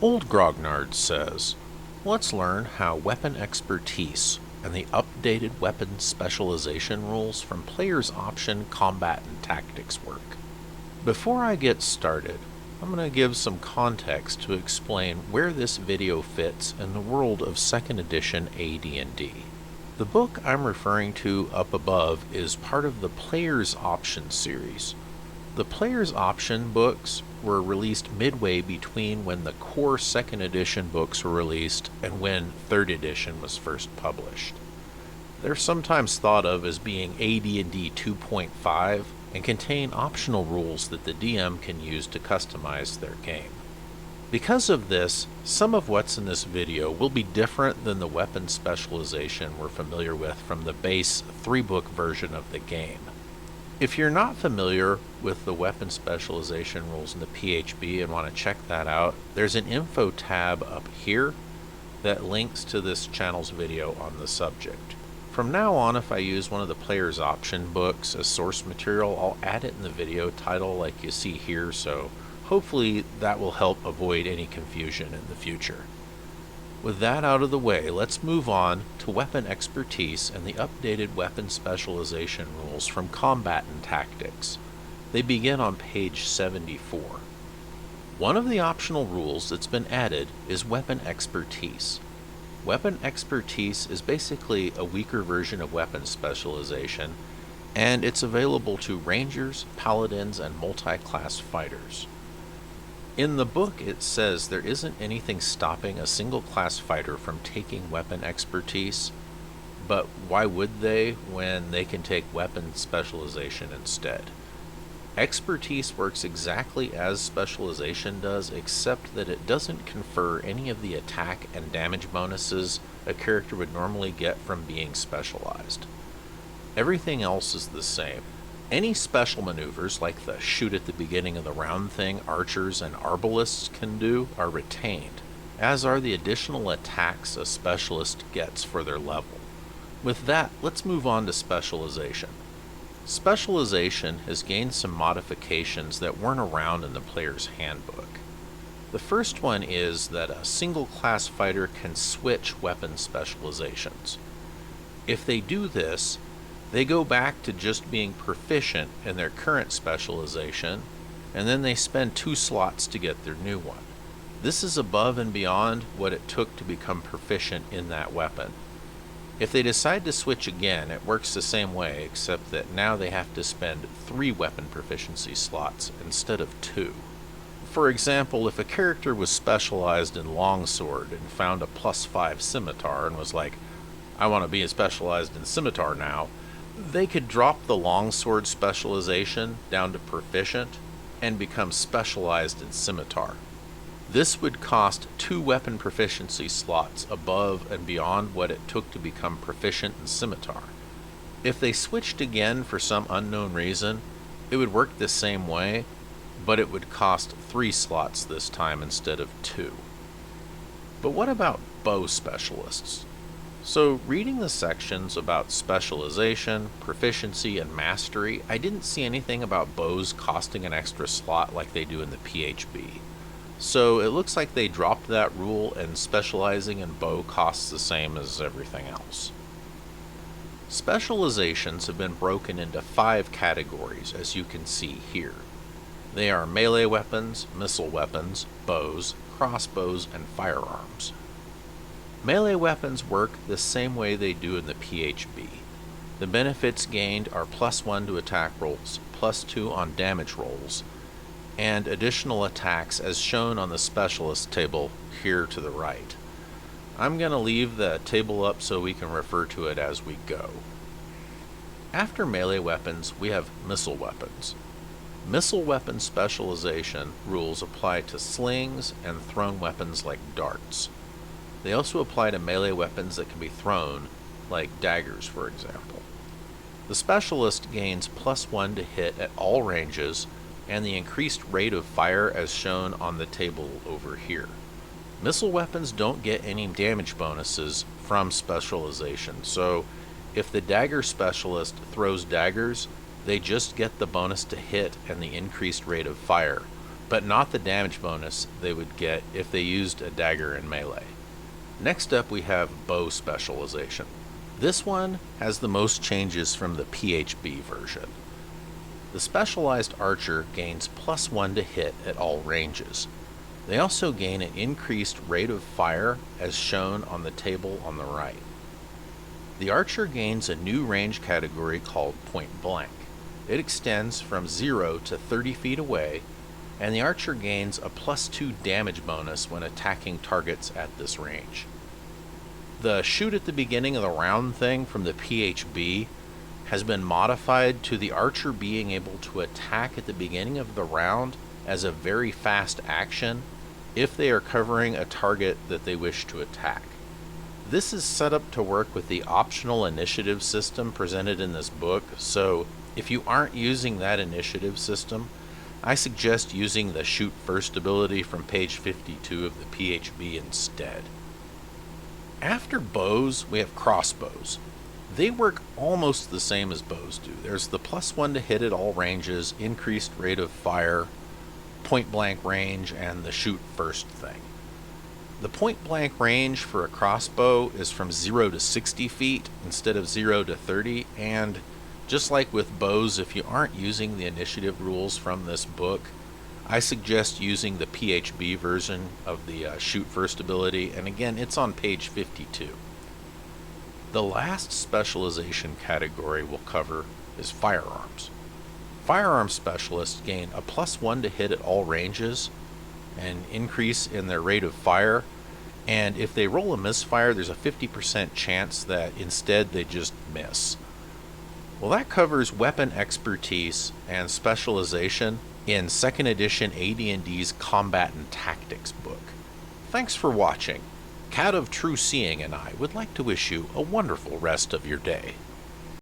Old Grognard says, let's learn how weapon expertise and the updated weapon specialization rules from Player's Option Combat and Tactics work. Before I get started, I'm going to give some context to explain where this video fits in the world of 2nd edition AD&D. The book I'm referring to up above is part of the Player's Option series. The Player's Option books were released midway between when the core 2nd edition books were released and when 3rd edition was first published. They're sometimes thought of as being AD&D 2.5 and contain optional rules that the DM can use to customize their game. Because of this, some of what's in this video will be different than the weapon specialization we're familiar with from the base 3-book version of the game. If you're not familiar with the weapon specialization rules in the PHB and want to check that out, there's an info tab up here that links to this channel's video on the subject. From now on, if I use one of the Player's Option books as source material, I'll add it in the video title like you see here, so hopefully that will help avoid any confusion in the future. With that out of the way, let's move on to weapon expertise and the updated weapon specialization rules from Combat and Tactics. They begin on page 74. One of the optional rules that's been added is weapon expertise. Weapon expertise is basically a weaker version of weapon specialization, and it's available to rangers, paladins, and multi-class fighters. In the book, it says there isn't anything stopping a single class fighter from taking weapon expertise, but why would they when they can take weapon specialization instead? Expertise works exactly as specialization does, except that it doesn't confer any of the attack and damage bonuses a character would normally get from being specialized. Everything else is the same. Any special maneuvers, like the shoot at the beginning of the round thing archers and arbalists can do, are retained, as are the additional attacks a specialist gets for their level. With that, let's move on to specialization. Specialization has gained some modifications that weren't around in the player's handbook. The first one is that a single class fighter can switch weapon specializations. If they do this, they go back to just being proficient in their current specialization, and then they spend 2 slots to get their new one. This is above and beyond what it took to become proficient in that weapon. If they decide to switch again, it works the same way, except that now they have to spend 3 weapon proficiency slots instead of 2. For example, if a character was specialized in longsword and found a +5 scimitar and was like, I want to be specialized in scimitar now, they could drop the longsword specialization down to proficient and become specialized in scimitar. This would cost 2 weapon proficiency slots above and beyond what it took to become proficient in scimitar. If they switched again for some unknown reason, it would work the same way, but it would cost 3 slots this time instead of 2. But what about bow specialists? So, reading the sections about specialization, proficiency, and mastery, I didn't see anything about bows costing an extra slot like they do in the PHB. So, it looks like they dropped that rule and specializing in bow costs the same as everything else. Specializations have been broken into 5 categories, as you can see here. They are melee weapons, missile weapons, bows, crossbows, and firearms. Melee weapons work the same way they do in the PHB. The benefits gained are +1 to attack rolls, +2 on damage rolls, and additional attacks as shown on the specialist table here to the right. I'm going to leave the table up so we can refer to it as we go. After melee weapons, we have missile weapons. Missile weapon specialization rules apply to slings and thrown weapons like darts. They also apply to melee weapons that can be thrown, like daggers for example. The specialist gains +1 to hit at all ranges and the increased rate of fire as shown on the table over here. Missile weapons don't get any damage bonuses from specialization, so if the dagger specialist throws daggers, they just get the bonus to hit and the increased rate of fire, but not the damage bonus they would get if they used a dagger in melee. Next up we have bow specialization. This one has the most changes from the PHB version. The specialized archer gains +1 to hit at all ranges. They also gain an increased rate of fire as shown on the table on the right. The archer gains a new range category called point blank. It extends from 0 to 30 feet away, and the archer gains a +2 damage bonus when attacking targets at this range. The shoot at the beginning of the round thing from the PHB has been modified to the archer being able to attack at the beginning of the round as a very fast action if they are covering a target that they wish to attack. This is set up to work with the optional initiative system presented in this book, so if you aren't using that initiative system, I suggest using the shoot first ability from page 52 of the PHB instead. After bows, we have crossbows. They work almost the same as bows do. There's the +1 to hit at all ranges, increased rate of fire, point blank range, and the shoot first thing. The point blank range for a crossbow is from 0 to 60 feet instead of 0 to 30, and just like with bows, if you aren't using the initiative rules from this book, I suggest using the PHB version of the shoot first ability, and again, it's on page 52. The last specialization category we'll cover is firearms. Firearm specialists gain a +1 to hit at all ranges, an increase in their rate of fire, and if they roll a misfire, there's a 50% chance that instead they just miss. Well, that covers weapon expertise and specialization in 2nd edition AD&D's Combat and Tactics book. Thanks for watching. Cat of True Seeing and I would like to wish you a wonderful rest of your day.